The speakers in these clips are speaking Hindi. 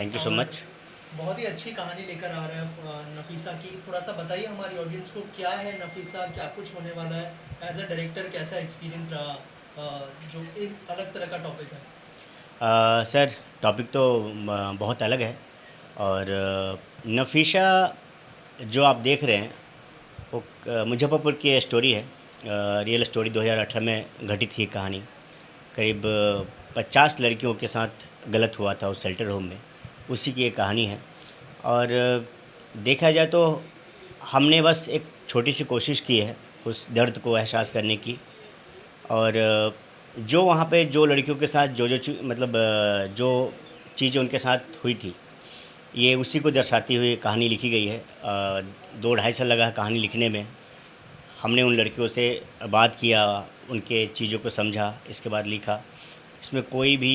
थैंक यू सो और मच। बहुत ही अच्छी कहानी लेकर आ रहे हैं नफीसा की। थोड़ा सा बताइए हमारी ऑडियंस को, क्या है नफीसा, क्या कुछ होने वाला है, एज अ डायरेक्टर कैसा एक्सपीरियंस रहा, जो एक अलग तरह का टॉपिक है। सर, टॉपिक तो बहुत अलग है। और नफ़ीशा जो आप देख रहे हैं वो मुजफ्फरपुर की स्टोरी है। रियल स्टोरी 2018 में घटित थी कहानी। करीब 50 लड़कियों के साथ गलत हुआ था उस शेल्टर होम में, उसी की एक कहानी है। और देखा जाए तो हमने बस एक छोटी सी कोशिश की है उस दर्द को एहसास करने की। और जो वहाँ पे जो लड़कियों के साथ मतलब जो चीज़ें उनके साथ हुई थी, ये उसी को दर्शाती हुई कहानी लिखी गई है। 2 ढाई साल लगा है कहानी लिखने में। हमने उन लड़कियों से बात किया, उनके चीज़ों को समझा, इसके बाद लिखा। इसमें कोई भी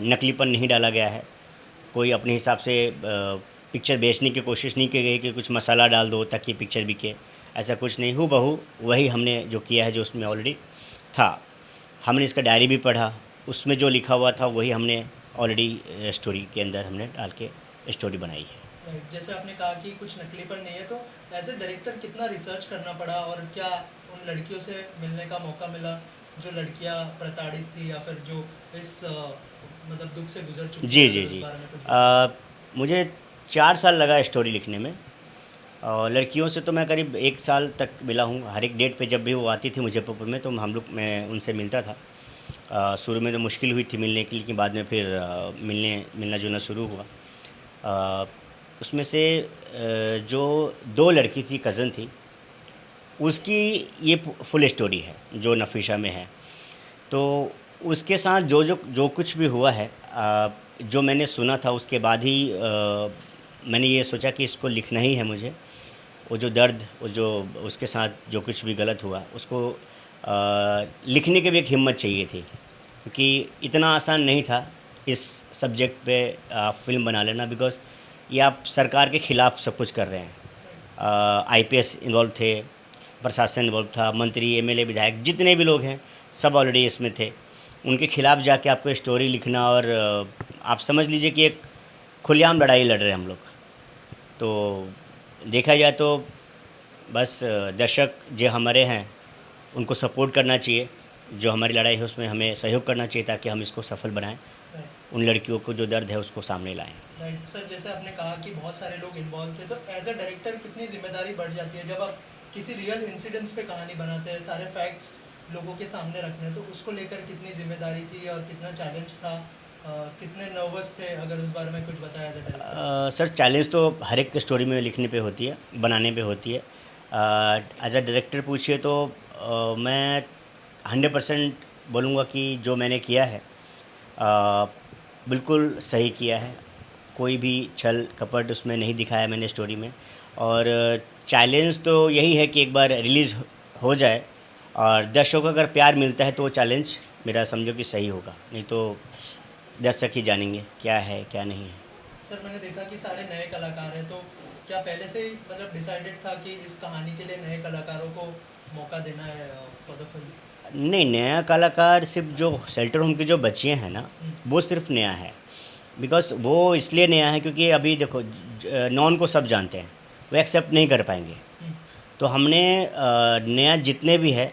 नकलीपन नहीं डाला गया है। कोई अपने हिसाब से पिक्चर बेचने की कोशिश नहीं की गई कि कुछ मसाला डाल दो ताकि पिक्चर बिके। ऐसा कुछ नहीं, हूबहू वही हमने जो किया है जो उसमें ऑलरेडी था। हमने इसका डायरी भी पढ़ा, उसमें जो लिखा हुआ था वही हमने ऑलरेडी स्टोरी के अंदर हमने डाल के स्टोरी बनाई है। राइट, जैसे आपने कहा कि कुछ नकलीपन नहीं है, तो एज अ डायरेक्टर कितना रिसर्च करना पड़ा, और क्या उन लड़कियों से मिलने का मौका मिला जो लड़कियां प्रताड़ित थी, या फिर जो इस मतलब दुख से गुजर चुकी जी, है, जी, अगर उस जी। बारे में कुछ बताएं। अ, मुझे 4 साल लगा स्टोरी लिखने में। और लड़कियों से तो मैं करीब 1 साल तक मिला हूँ। हर एक डेट पे जब भी वो आती थी मुज़फ़्फ़रपुर में तो हम लोग मैं उनसे मिलता था। शुरू में तो मुश्किल हुई थी मिलने की, लेकिन बाद में फिर मिलना-जुलना शुरू हुआ। अ, उसमें से जो 2 लड़की थी, कज़न थी, उसकी ये फुल स्टोरी है जो नफ़ीशा में है। तो उसके साथ जो कुछ भी हुआ है, जो मैंने सुना था उसके बाद ही मैंने ये सोचा कि इसको लिखना ही है मुझे। वो जो दर्द, वो जो उसके साथ जो कुछ भी गलत हुआ उसको लिखने की भी एक हिम्मत चाहिए थी, क्योंकि इतना आसान नहीं था इस सब्जेक्ट पे फ़िल्म बना लेना। बिकॉज़ ये आप सरकार के ख़िलाफ़ सब कुछ कर रहे हैं। आईपीएस इन्वॉल्व थे, प्रशासन इन्वॉल्व था, मंत्री, एमएलए, विधायक जितने भी लोग हैं सब ऑलरेडी इसमें थे। उनके खिलाफ़ जाके आपको स्टोरी लिखना, और आप समझ लीजिए कि एक खुलेआम लड़ाई लड़ रहे हैं हम लोग। तो देखा जाए तो बस दर्शक जो हमारे हैं उनको सपोर्ट करना चाहिए। जो हमारी लड़ाई है उसमें हमें सहयोग करना चाहिए ताकि हम इसको सफल बनाएँ। राइट। उन लड़कियों को जो दर्द है उसको सामने लाएँ। राइट सर, जैसे आपने कहा कि बहुत सारे लोग इन्वॉल्व थे, तो एज अ डायरेक्टर कितनी जिम्मेदारी बढ़ जाती है जब आप किसी रियल इंसिडेंट्स पे कहानी बनाते हैं, सारे फैक्ट्स लोगों के सामने रखने हैं, तो उसको लेकर कितनी जिम्मेदारी थी और कितना चैलेंज था, कितने नर्वस थे, अगर उस बारे में कुछ बताया as a director. Sir, challenge तो हर एक स्टोरी में लिखने पे होती है, बनाने पे होती है। एज अ डायरेक्टर पूछिए तो मैं 100% बोलूँगा कि जो मैंने किया है अ, बिल्कुल सही किया है। कोई भी छल कपट उसमें नहीं दिखाया मैंने स्टोरी में। और चैलेंज तो यही है कि एक बार रिलीज़ हो जाए और दर्शकों को अगर प्यार मिलता है तो वो चैलेंज मेरा समझो कि सही होगा, नहीं तो दर्शक ही जानेंगे क्या है क्या नहीं है। सर, मैंने देखा कि सारे नए कलाकार हैं, तो क्या पहले से ही मतलब डिसाइडेड था कि इस कहानी के लिए नए कलाकारों को मौका देना है फॉर द फिल्म। नहीं, नया कलाकार सिर्फ़ जो शेल्टर होम की जो बच्चियाँ हैं ना, वो सिर्फ़ नया है। बिकॉज़ वो इसलिए नया है क्योंकि अभी देखो नॉन को सब जानते हैं, वो एक्सेप्ट नहीं कर पाएँगे। तो हमने नया जितने भी है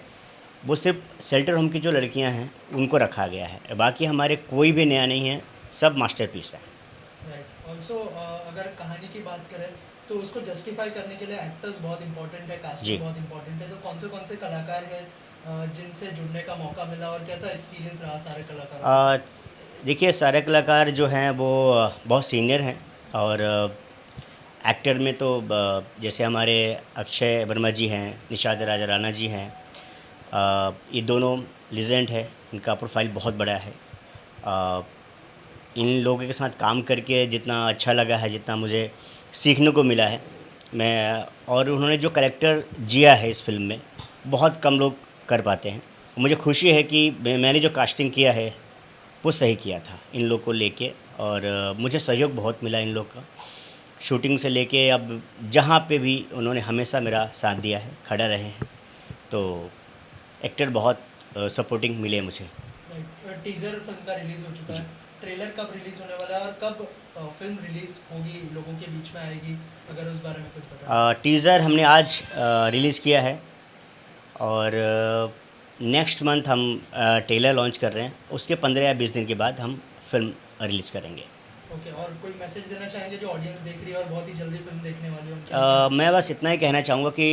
वो सिर्फ़ शेल्टर होम की जो लड़कियाँ हैं उनको रखा गया है। बाकी हमारे कोई भी नया नहीं है, सब मास्टरपीस है। राइट, ऑल्सो अगर कहानी की बात करें तो उसको जस्टिफाई करने के लिए एक्टर्स बहुत इंपॉर्टेंट है, कास्टिंग जी। बहुत इंपॉर्टेंट है, तो कौन से कलाकार हैं जिनसे जुड़ने का मौका मिला, और कैसा एक्सपीरियंस रहा सारे कलाकारों के अ, साथ। देखिए, सारे कलाकार जो हैं वो बहुत सीनियर हैं। और एक्टर में तो जैसे हमारे अक्षय वर्मा जी हैं, निषाद राजा राणा जी हैं। ये दोनों लीजेंड है, इनका प्रोफाइल बहुत बड़ा है। अ, इन लोगों के साथ काम करके जितना अच्छा लगा है, जितना मुझे सीखने को मिला है, मैं और उन्होंने जो कैरेक्टर जिया है इस फ़िल्म में, बहुत कम लोग कर पाते हैं। मुझे खुशी है कि मैंने जो कास्टिंग किया है, वो सही किया था इन लोग को लेके। और मुझे सहयोग बहुत मिला इन लोग का। शूटिंग से लेके अब जहाँ पे भी उन्होंने हमेशा मेरा साथ दिया है, खड़ा रहे हैं। तो एक्टर बहुत सपोर्टिंग मिले मुझे। राइट, टीजर फिल्म का रिलीज हो चुका जी। है, ट्रेलर कब रिलीज होने वाला है और कब फिल्म रिलीज होगी, लोगों के बीच में आएगी, अगर उस बारे में कुछ बता टीज़र हमने आज रिलीज़ किया है और नेक्स्ट मंथ हम ट्रेलर लॉन्च कर रहे हैं। उसके 15 या 20 दिन के बाद हम फिल्म रिलीज़ करेंगे। ओके, और कोई मैसेज देना चाहेंगे जो ऑडियंस देख रही है और बहुत ही जल्दी फिल्म देखने वाली है उनके लिए? मैं बस इतना ही कहना चाहूँगा कि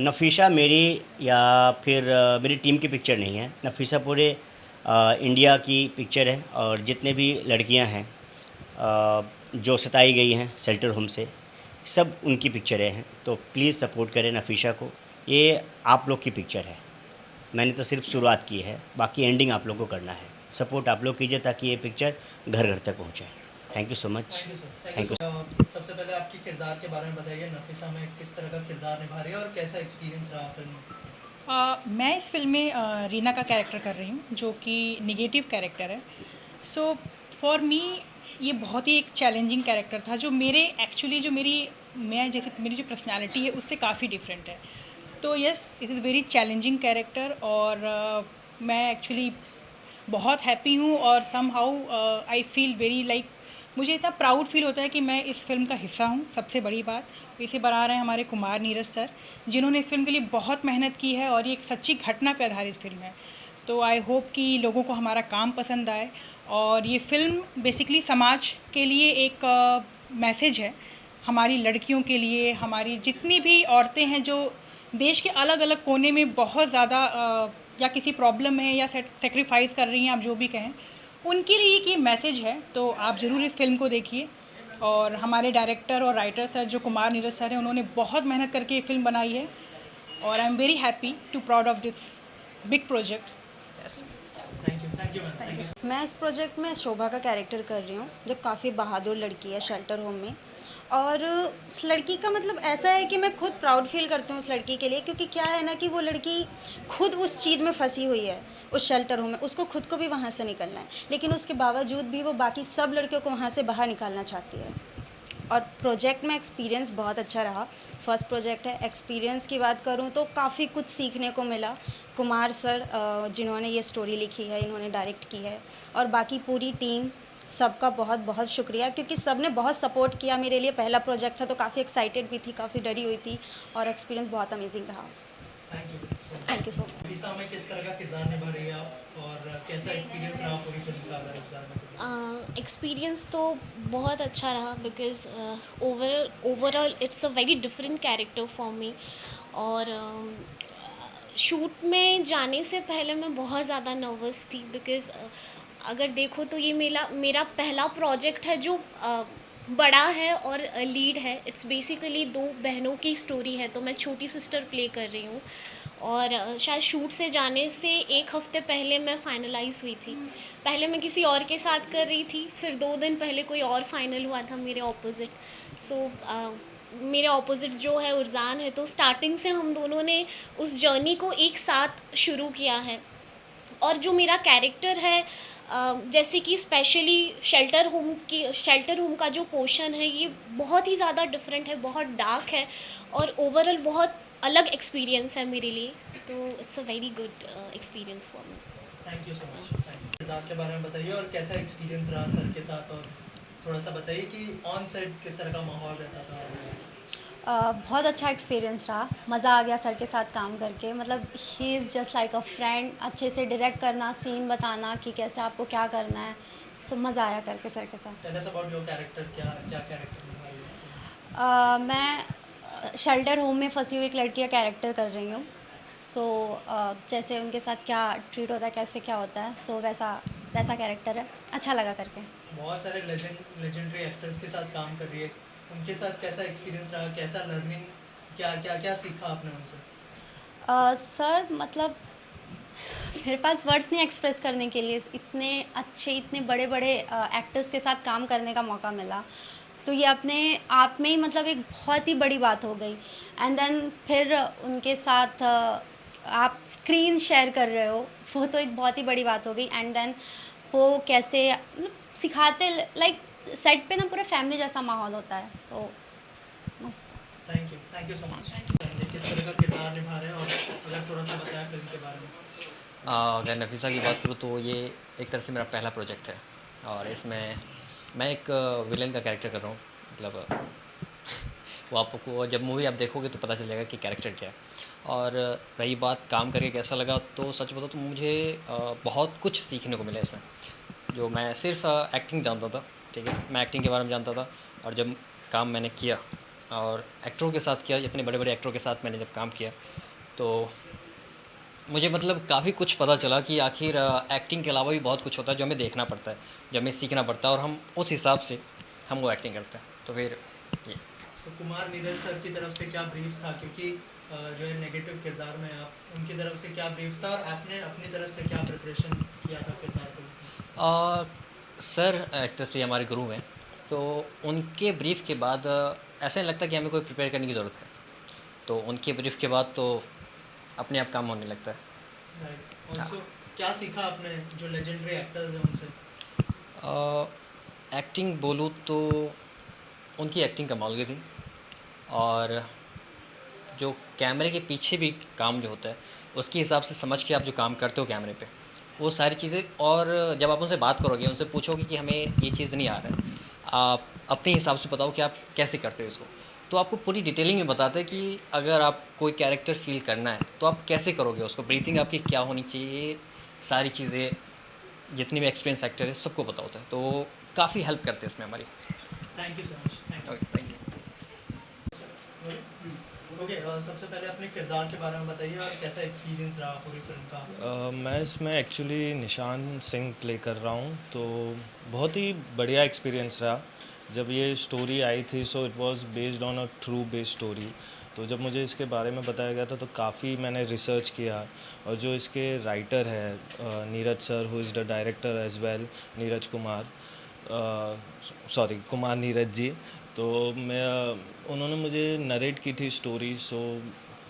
नफ़ीसा मेरी या फिर मेरी टीम की पिक्चर नहीं है। नफ़ीसा पूरे इंडिया की पिक्चर है और जितने भी लड़कियां हैं जो सताई गई हैं शेल्टर होम से, सब उनकी पिक्चरें हैं। तो प्लीज़ सपोर्ट करें नफ़ीसा को। ये आप लोग की पिक्चर है, मैंने तो सिर्फ शुरुआत की है, बाकी एंडिंग आप लोग को करना है। सपोर्ट आप लोग कीजिए ताकि ये पिक्चर घर घर तक पहुँचे। Thank you so much. Thank you sir, thank you. सबसे पहले आपकी किरदार के बारे में बताइए, नफीसा में किस तरह का किरदार निभा रही है और कैसा एक्सपीरियंस रहा फिल्म में? मैं इस फिल्म में रीना का कैरेक्टर कर रही हूँ, जो कि निगेटिव कैरेक्टर है। सो फॉर मी ये बहुत ही एक चैलेंजिंग कैरेक्टर था, जो मेरे एक्चुअली जो मैं जैसे मेरी जो पर्सनालिटी है उससे काफ़ी डिफरेंट है। तो yes, it is very challenging character और मैं एक्चुअली बहुत हैप्पी हूँ और somehow I feel very like, मुझे इतना प्राउड फील होता है कि मैं इस फिल्म का हिस्सा हूँ। सबसे बड़ी बात इसे बना रहे हैं हमारे कुमार नीरज सर, जिन्होंने इस फिल्म के लिए बहुत मेहनत की है और ये एक सच्ची घटना पर आधारित फिल्म है। तो आई होप कि लोगों को हमारा काम पसंद आए। और ये फिल्म बेसिकली समाज के लिए एक मैसेज है, हमारी लड़कियों के लिए, हमारी जितनी भी औरतें हैं जो देश के अलग अलग कोने में बहुत ज़्यादा या किसी प्रॉब्लम में है या सेक्रीफाइस कर रही हैं, आप जो भी कहें, उनके लिए एक ये मैसेज है। तो आप ज़रूर इस फिल्म को देखिए। और हमारे डायरेक्टर और राइटर सर जो कुमार नीरज सर हैं, उन्होंने बहुत मेहनत करके ये फिल्म बनाई है और I am very happy to proud of this big project. Yes, thank you ma'am, thank you. मैं इस प्रोजेक्ट में शोभा का कैरेक्टर कर रही हूँ, जो काफ़ी बहादुर लड़की है शेल्टर होम में। और उस लड़की का मतलब ऐसा है कि मैं खुद प्राउड फील करती हूँ उस लड़की के लिए, क्योंकि क्या है ना कि वो लड़की खुद उस चीज़ में फंसी हुई है, उस शेल्टर होम में। उसको खुद को भी वहाँ से निकलना है, लेकिन उसके बावजूद भी वो बाकी सब लड़कियों को वहाँ से बाहर निकालना चाहती है। और प्रोजेक्ट में एक्सपीरियंस बहुत अच्छा रहा। फर्स्ट प्रोजेक्ट है। एक्सपीरियंस की बात करूँ तो काफ़ी कुछ सीखने को मिला। कुमार सर जिन्होंने ये स्टोरी लिखी है, इन्होंने डायरेक्ट की है, और बाकी पूरी टीम, सबका बहुत बहुत शुक्रिया, क्योंकि सब ने बहुत सपोर्ट किया मेरे लिए। पहला प्रोजेक्ट था तो काफ़ी एक्साइटेड भी थी, काफ़ी डरी हुई थी, और एक्सपीरियंस बहुत अमेजिंग रहा। Thank you so much. Nafisa में किस तरह का किरदार निभा रही है आप और कैसा एक्सपीरियंस रहा पूरी फिल्म का, अगर इस बारे में कुछ? एक्सपीरियंस तो बहुत अच्छा रहा, because overall it's a very different character for me. और शूट में जाने से पहले मैं बहुत ज़्यादा नर्वस थी, बिकॉज अगर देखो तो ये मेरा पहला प्रोजेक्ट है जो बड़ा है और लीड है। इट्स बेसिकली दो बहनों की स्टोरी है, तो मैं छोटी सिस्टर प्ले कर रही हूँ। और शायद शूट से जाने से एक हफ़्ते पहले मैं फाइनलाइज हुई थी। पहले मैं किसी और के साथ कर रही थी, फिर 2 दिन पहले कोई और फाइनल हुआ था मेरे ऑपोजिट। सो मेरे ऑपोजिट जो है उर्जान है, तो स्टार्टिंग से हम दोनों ने उस जर्नी को एक साथ शुरू किया है। और जो मेरा कैरेक्टर है, जैसे कि स्पेशली शेल्टर होम का जो पोर्शन है, ये बहुत ही ज़्यादा डिफरेंट है, बहुत डार्क है, और ओवरऑल बहुत अलग एक्सपीरियंस है मेरे लिए। तो it's a very good experience for me. Thank you so much. किरदार के बारे में बताइए और कैसा एक्सपीरियंस रहा सर के साथ, और थोड़ा सा बताइए कि ऑन सेट किस तरह का माहौल रहता था। बहुत अच्छा एक्सपीरियंस रहा। मज़ा आ गया सर के साथ काम करके। मतलब he is just like a friend. अच्छे से डायरेक्ट करना, सीन बताना कि कैसे आपको क्या करना है, सब मज़ा आया करके सर के साथ। Tell us about your character, क्या क्या कैरेक्टर निभाई है? मैं शेल्टर होम में फंसी हुई एक लड़की का कैरेक्टर कर रही हूँ। सो जैसे उनके साथ क्या ट्रीट होता है, कैसे क्या होता है, सो वैसा वैसा कैरेक्टर है। अच्छा लगा करके। बहुत सारे लेजेंडरी एक्टर्स के साथ काम कर रही है, उनके साथ कैसा एक्सपीरियंस रहा, कैसा लर्निंग, क्या क्या क्या सीखा आपने उनसे? सर मतलब मेरे पास वर्ड्स नहीं एक्सप्रेस करने के लिए। इतने अच्छे, इतने बड़े बड़े एक्टर्स के साथ काम करने का मौका मिला, तो ये अपने आप में ही मतलब एक बहुत ही बड़ी बात हो गई। एंड देन फिर उनके साथ आप स्क्रीन शेयर कर रहे हो, वो तो एक बहुत ही बड़ी बात हो गई। एंड देन वो कैसे मतलब सिखाते, लाइक सेट पे ना पूरा फैमिली जैसा माहौल होता है, तो मस्त। Thank you so much. किस तरह का किरदार निभा रहे हैं और अगर थोड़ा सा बताया फिल्म के बारे में। अगर नफीसा की बात करूँ तो ये एक तरह से मेरा पहला प्रोजेक्ट है और इसमें मैं एक विलन का कैरेक्टर कर रहा हूँ। मतलब वो आपको जब मूवी आप देखोगे तो पता चल जाएगा कि कैरेक्टर क्या है। और रही बात काम करके कैसा लगा, तो सच बताऊँ तो मुझे बहुत कुछ सीखने को मिला इसमें। जो मैं सिर्फ एक्टिंग जानता था, ठीक है, मैं एक्टिंग के बारे में जानता था, और जब काम मैंने किया और एक्टरों के साथ किया, इतने बड़े बड़े एक्टरों के साथ मैंने जब काम किया, तो मुझे मतलब काफ़ी कुछ पता चला कि आखिर एक्टिंग के अलावा भी बहुत कुछ होता है जो हमें देखना पड़ता है, जो हमें सीखना पड़ता है, और हम उस हिसाब से हम वो एक्टिंग करते हैं। तो फिर ये तो कुमार नीरज सर की तरफ से क्या ब्रीफ था, क्योंकि जो है नेगेटिव किरदार में आप उनकी तरफ से क्या ब्रीफ था और आपने अपनी तरफ से क्या प्रिपरेशन किया था किरदार को? सर एक तरह से हमारे गुरु हैं, तो उनके ब्रीफ के बाद ऐसा नहीं लगता कि हमें कोई प्रिपेयर करने की ज़रूरत है। तो उनके ब्रीफ के बाद तो अपने आप काम होने लगता है। राइट। ऑल्सो क्या सीखा आपने जो लेजेंडरी एक्टर्स हैं उनसे? एक्टिंग बोलूँ तो उनकी एक्टिंग कमाल की थी, और जो कैमरे के पीछे भी काम जो होता है उसके हिसाब से समझ के आप जो काम करते हो कैमरे पे, वो सारी चीज़ें। और जब आप उनसे बात करोगे, उनसे पूछोगे कि हमें ये चीज़ नहीं आ रहा है, आप अपने हिसाब से बताओ कि आप कैसे करते हो इसको, तो आपको पूरी डिटेलिंग में बताते हैं कि अगर आप कोई कैरेक्टर फील करना है तो आप कैसे करोगे उसको, ब्रीथिंग आपकी क्या होनी चाहिए, सारी चीज़ें जितने भी एक्सपीरियंस एक्टर है सबको पता होता है। तो काफ़ी हेल्प करते हैं इसमें हमारी। Thank you so much. Thank okay, thank you. You. Okay, सबसे पहले अपने किरदार के बारे में बताइए और कैसा एक्सपीरियंस रहा पूरी फिल्म का? मैं इसमें एक्चुअली निशान सिंह प्ले कर रहा हूँ, तो बहुत ही बढ़िया एक्सपीरियंस रहा। जब ये स्टोरी आई थी, so it was based on a true based story. तो जब मुझे इसके बारे में बताया गया था तो काफ़ी मैंने रिसर्च किया, और जो इसके राइटर है Neeraj sir, who is the director as well, Neeraj Kumar, sorry Kumar Neeraj ji, तो उन्होंने मुझे नरेट की थी story. So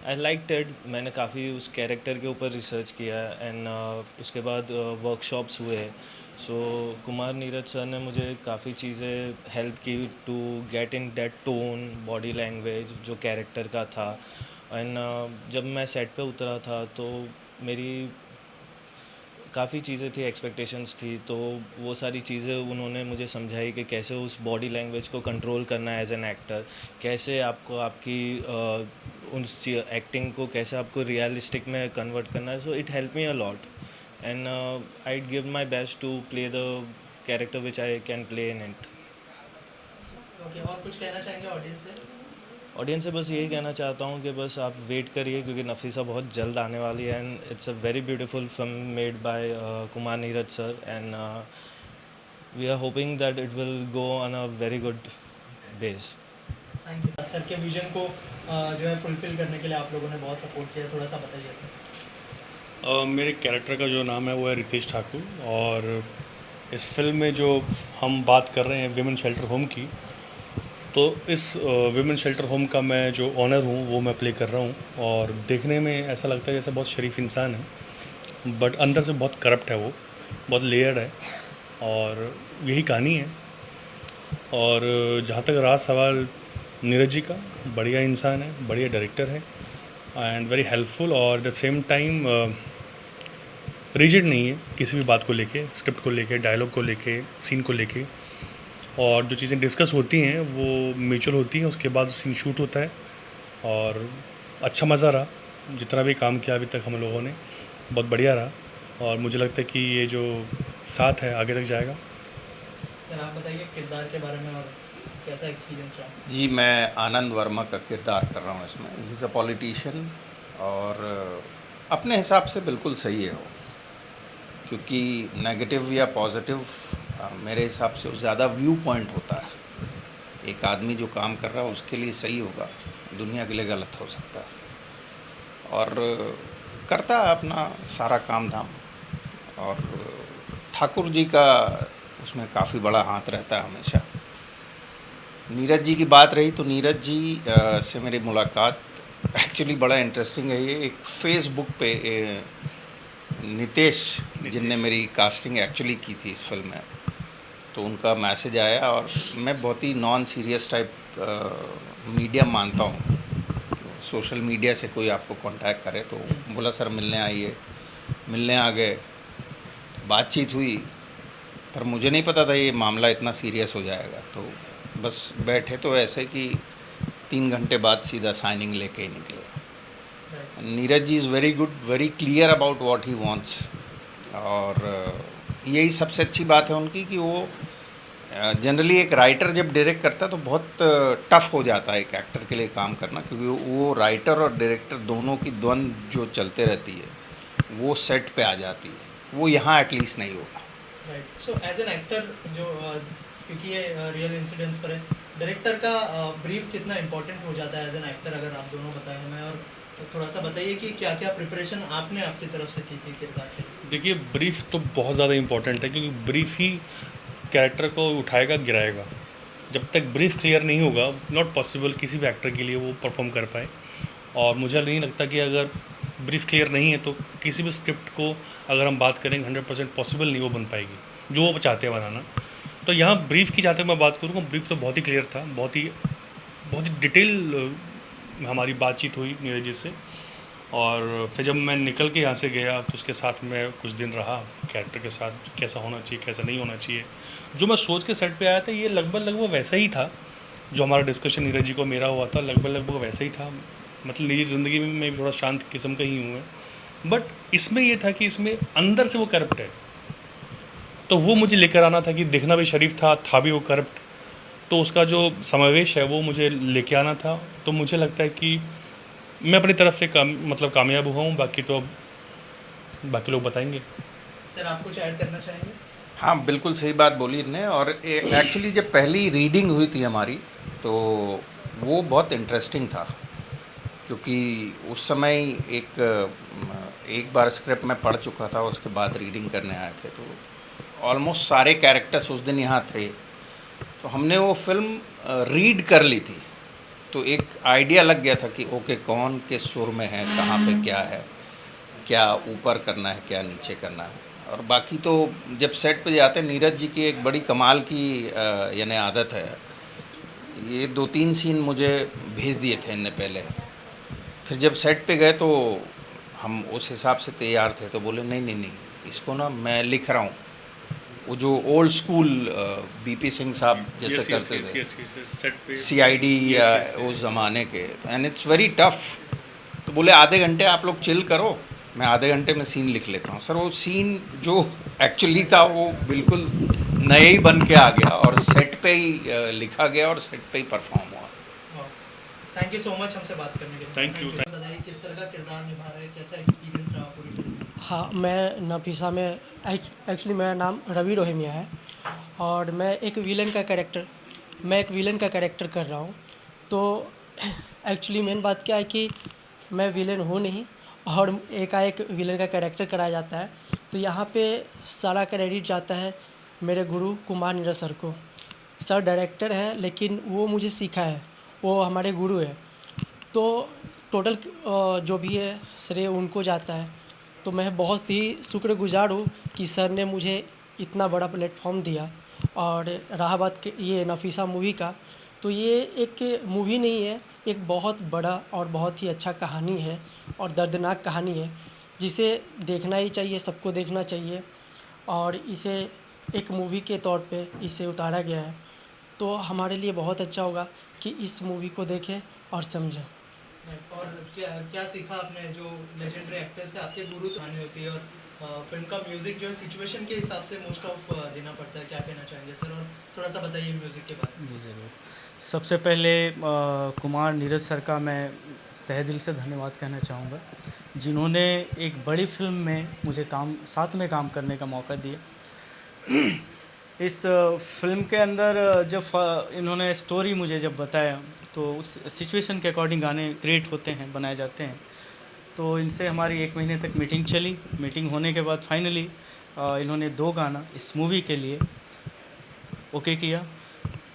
I like it. मैंने काफ़ी उस कैरेक्टर के ऊपर रिसर्च किया, एंड उसके बाद वर्कशॉप्स हुए। सो कुमार नीरज सर ने मुझे काफ़ी चीज़ें हेल्प की to get in that tone, body language जो कैरेक्टर का था। एंड जब मैं सेट पे उतरा था तो मेरी काफ़ी चीज़ें थी, एक्सपेक्टेशंस थी, तो वो सारी चीज़ें उन्होंने मुझे समझाई कि कैसे उस बॉडी लैंग्वेज को कंट्रोल करना है एज एन एक्टर, कैसे आपको आपकी उस एक्टिंग को कैसे आपको रियलिस्टिक में कन्वर्ट करना है। So it help me a lot, and I give my best to play the character which I can play in it. Okay, और कुछ कहना चाहेंगे ऑडियंस से? ऑडियंस से बस यही कहना चाहता हूँ कि बस आप वेट करिए, क्योंकि नफीसा बहुत जल्द आने वाली है, and it's a very beautiful film made by Kumar Neeraj sir, and we are hoping that it will go on a very good base. Thank you sir के विजन को जो है फुलफिल करने के लिए आप लोगों ने बहुत सपोर्ट किया, थोड़ा सा बताइए सर। मेरे कैरेक्टर का जो नाम है वो है रितेश ठाकुर, और इस फिल्म में जो हम बात कर रहे हैं विमेन शेल्टर होम की, तो इस विमेन शेल्टर होम का मैं जो ऑनर हूँ वो मैं प्ले कर रहा हूँ। और देखने में ऐसा लगता है जैसे बहुत शरीफ इंसान है, बट अंदर से बहुत करप्ट है, वो बहुत लेयर्ड है, और यही कहानी है। और जहाँ तक रहा सवाल नीरज जी का, बढ़िया इंसान है, बढ़िया डायरेक्टर है, एंड वेरी हेल्पफुल, और at the same time rigid नहीं है किसी भी बात को लेके, स्क्रिप्ट को लेके, डायलॉग को लेके, सीन को लेके, और जो चीज़ें डिस्कस होती हैं वो म्यूचुअल होती हैं। उसके बाद सीन शूट होता है, और अच्छा मज़ा रहा। जितना भी काम किया अभी तक हम लोगों ने, बहुत बढ़िया रहा, और मुझे लगता है कि ये जो साथ है आगे तक जाएगा। सर आप बताइए किरदार के बारे में और कैसा एक्सपीरियंस रहा? जी, मैं आनंद वर्मा का किरदार कर रहा हूँ इसमें। ही इज़ अ पॉलिटिशियन, और अपने हिसाब से बिल्कुल सही है वो, क्योंकि नेगेटिव या पॉजिटिव मेरे हिसाब से ज़्यादा व्यू पॉइंट होता है। एक आदमी जो काम कर रहा है उसके लिए सही होगा, दुनिया के लिए गलत हो सकता है, और करता है अपना सारा काम धाम। और ठाकुर जी का उसमें काफ़ी बड़ा हाथ रहता है हमेशा। नीरज जी की बात रही तो नीरज जी से मेरी मुलाकात एक्चुअली बड़ा इंटरेस्टिंग है। ये एक फेसबुक पे नितेश जिनने मेरी कास्टिंग एक्चुअली की थी इस फिल्म में, तो उनका मैसेज आया, और मैं बहुत ही नॉन सीरियस टाइप मीडियम मानता हूँ। सोशल मीडिया से कोई आपको कांटेक्ट करे तो बोला सर मिलने आइए, मिलने आ गए, बातचीत हुई, पर मुझे नहीं पता था ये मामला इतना सीरियस हो जाएगा। तो बस बैठे तो ऐसे कि 3 घंटे बाद सीधा साइनिंग लेके ही निकले। Neeraj ji is very good, very clear about what he wants, और यही सबसे अच्छी बात है उनकी कि वो जनरली एक राइटर जब डायरेक्ट करता है तो बहुत टफ हो जाता है एक एक्टर के लिए काम करना, क्योंकि वो राइटर और डायरेक्टर दोनों की द्वंद्व जो चलते रहती है वो सेट पे आ जाती है, वो यहाँ एटलीस्ट नहीं होगा। Right. So as an actor जो क्योंकि ये रियल इंसिडेंट्स पर है, डायरेक्टर का ब्रीफ कितना इंपॉर्टेंट हो जाता है एज एन एक्टर, अगर आप दोनों बताएं हमें, और थोड़ा सा बताइए कि क्या क्या प्रिपरेशन आपने आपकी तरफ से की थी किरदार के लिए। देखिए, ब्रीफ तो बहुत ज़्यादा इंपॉर्टेंट है, क्योंकि ब्रीफ ही कैरेक्टर को उठाएगा, गिराएगा। जब तक ब्रीफ क्लियर नहीं होगा, नॉट पॉसिबल किसी भी एक्टर के लिए वो परफॉर्म कर पाए। और मुझे नहीं लगता कि अगर ब्रीफ क्लियर नहीं है तो किसी भी स्क्रिप्ट को अगर हम बात करेंगे 100% पॉसिबल नहीं वो बन पाएगी जो वो चाहते हैं बनाना। तो यहाँ ब्रीफ की जहाँ तक मैं बात करूँगा, ब्रीफ तो बहुत ही क्लियर था, बहुत ही डिटेल हमारी बातचीत हुई नीरज जी से। और फिर जब मैं निकल के यहाँ से गया तो उसके साथ मैं कुछ दिन रहा कैरेक्टर के साथ, कैसा होना चाहिए कैसा नहीं होना चाहिए। जो मैं सोच के सेट पे आया था ये लगभग वैसा ही था जो हमारा डिस्कशन नीरज जी को मेरा हुआ था, लगभग वैसा ही था। मतलब निजी ज़िंदगी में मैं भी थोड़ा शांत किस्म का ही हूँ मैं, बट इसमें ये था कि इसमें अंदर से वो करप्ट है, तो वो मुझे लेकर आना था कि दिखना भी शरीफ था भी वो करप्ट, तो उसका जो समावेश है वो मुझे लेके आना था। तो मुझे लगता है कि मैं अपनी तरफ से कामयाब हुआ हूँ, बाकी तो अब बाकी लोग बताएंगे। सर आप कुछ ऐड करना चाहेंगे? हाँ, बिल्कुल सही बात बोली ने। और एक्चुअली जब पहली रीडिंग हुई थी हमारी तो वो बहुत इंटरेस्टिंग था, क्योंकि उस समय एक बार स्क्रिप्ट मैं पढ़ चुका था, उसके बाद रीडिंग करने आए थे, तो ऑलमोस्ट सारे कैरेक्टर्स उस दिन यहाँ थे, तो हमने वो फिल्म रीड कर ली थी। तो एक आइडिया लग गया था कि ओके कौन किस सुर में है, कहाँ पे क्या है, क्या ऊपर करना है क्या नीचे करना है। और बाकी तो जब सेट पे जाते हैं, नीरज जी की एक बड़ी कमाल की यानी आदत है, ये 2-3 सीन मुझे भेज दिए थे इनने पहले, फिर जब सेट पे गए तो हम उस हिसाब से तैयार थे, तो बोले नहीं इसको ना मैं लिख रहा हूँ। वो जो ओल्ड स्कूल बीपी सिंह साहब जैसे करते थे CID या उस ज़माने के, एंड इट्स वेरी टफ। तो बोले आधे घंटे आप लोग चिल करो, मैं आधे घंटे में सीन लिख लेता हूँ। सर वो सीन जो एक्चुअली था वो बिल्कुल नए ही बन के आ गया और सेट पे ही लिखा गया और सेट पे ही परफॉर्म हुआ। थैंक यू सो मच हमसे बात करने के लिए। Thank you. बताइए किस तरह का किरदार निभा रहे हैं, कैसा एक्सपीरियंस रहा पूरी फिल्म? हाँ, मैं नफीसा में एक्चुअली मेरा नाम रवि रोहिमिया है और मैं एक विलन का कैरेक्टर कर रहा हूँ। तो एक्चुअली मेन बात क्या है कि मैं विलन हूँ नहीं और एकाएक विलन का कैरेक्टर कराया जाता है, तो यहाँ पे सारा क्रेडिट जाता है मेरे गुरु कुमार नीरज सर को। सर डायरेक्टर हैं लेकिन वो मुझे सीखा है, वो हमारे गुरु है, तो टोटल जो भी है श्रेय उनको जाता है। तो मैं बहुत ही शुक्रगुजार हूँ कि सर ने मुझे इतना बड़ा प्लेटफॉर्म दिया। और रहा बात ये नफीसा मूवी का, तो ये एक मूवी नहीं है, एक बहुत बड़ा और बहुत ही अच्छा कहानी है और दर्दनाक कहानी है, जिसे देखना ही चाहिए, सबको देखना चाहिए। और इसे एक मूवी के तौर पे इसे उतारा गया है, तो हमारे लिए बहुत अच्छा होगा कि इस मूवी को देखें और समझें। और क्या सीखा आपने? जो लेजेंडरी एक्टर्स थे आपके गुरु तो आने होती है, और फिल्म का म्यूज़िक जो है सिचुएशन के हिसाब से मोस्ट ऑफ देना पड़ता है, क्या कहना चाहेंगे सर? और थोड़ा सा बताइए म्यूज़िक के बारे में। जी ज़रूर। सबसे पहले कुमार नीरज सर का मैं तहे दिल से धन्यवाद कहना चाहूँगा, जिन्होंने एक बड़ी फिल्म में मुझे साथ में काम करने का मौका दिया। इस फिल्म के अंदर जब इन्होंने स्टोरी मुझे जब बताया तो उस सिचुएशन के अकॉर्डिंग गाने क्रिएट होते हैं, बनाए जाते हैं। तो इनसे हमारी 1 महीने तक मीटिंग चली। मीटिंग होने के बाद फाइनली इन्होंने 2 गाना इस मूवी के लिए ओके किया।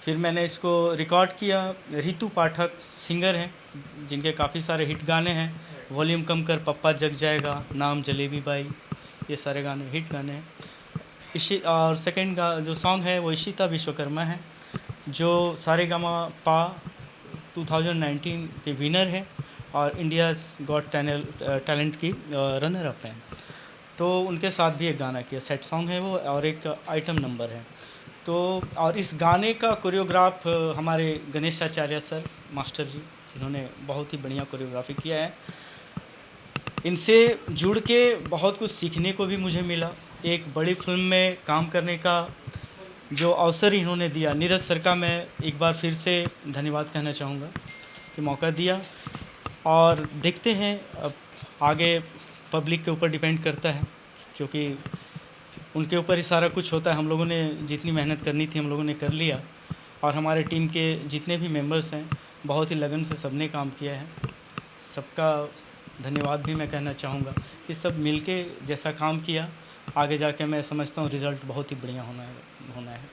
फिर मैंने इसको रिकॉर्ड किया। रितु पाठक सिंगर हैं जिनके काफ़ी सारे हिट गाने हैं, वॉल्यूम कम कर, पप्पा जग जाएगा, नाम जलेबी बाई, ये सारे गाने हिट गाने हैं। और सेकंड जो सॉन्ग है वो इशिता विश्वकर्मा है, जो सारेगामा पा 2019 के विनर है और इंडियाज़ गॉट टैलेंट की रनर अप हैं। तो उनके साथ भी एक गाना किया, सेट सॉन्ग है वो और एक आइटम नंबर है। तो और इस गाने का कोरियोग्राफ हमारे गणेशाचार्य सर मास्टर जी, जिन्होंने बहुत ही बढ़िया कोरियोग्राफी किया है। इनसे जुड़ के बहुत कुछ सीखने को भी मुझे मिला। एक बड़ी फिल्म में काम करने का जो अवसर इन्होंने दिया, नीरज सर का मैं एक बार फिर से धन्यवाद कहना चाहूँगा कि मौका दिया। और देखते हैं अब आगे पब्लिक के ऊपर डिपेंड करता है, क्योंकि उनके ऊपर ही सारा कुछ होता है। हम लोगों ने जितनी मेहनत करनी थी हम लोगों ने कर लिया, और हमारे टीम के जितने भी मेंबर्स हैं बहुत ही लगन से सबने काम किया है। सबका धन्यवाद भी मैं कहना चाहूँगा कि सब मिलके जैसा काम किया, आगे जाके मैं समझता हूँ रिज़ल्ट बहुत ही बढ़िया होना है।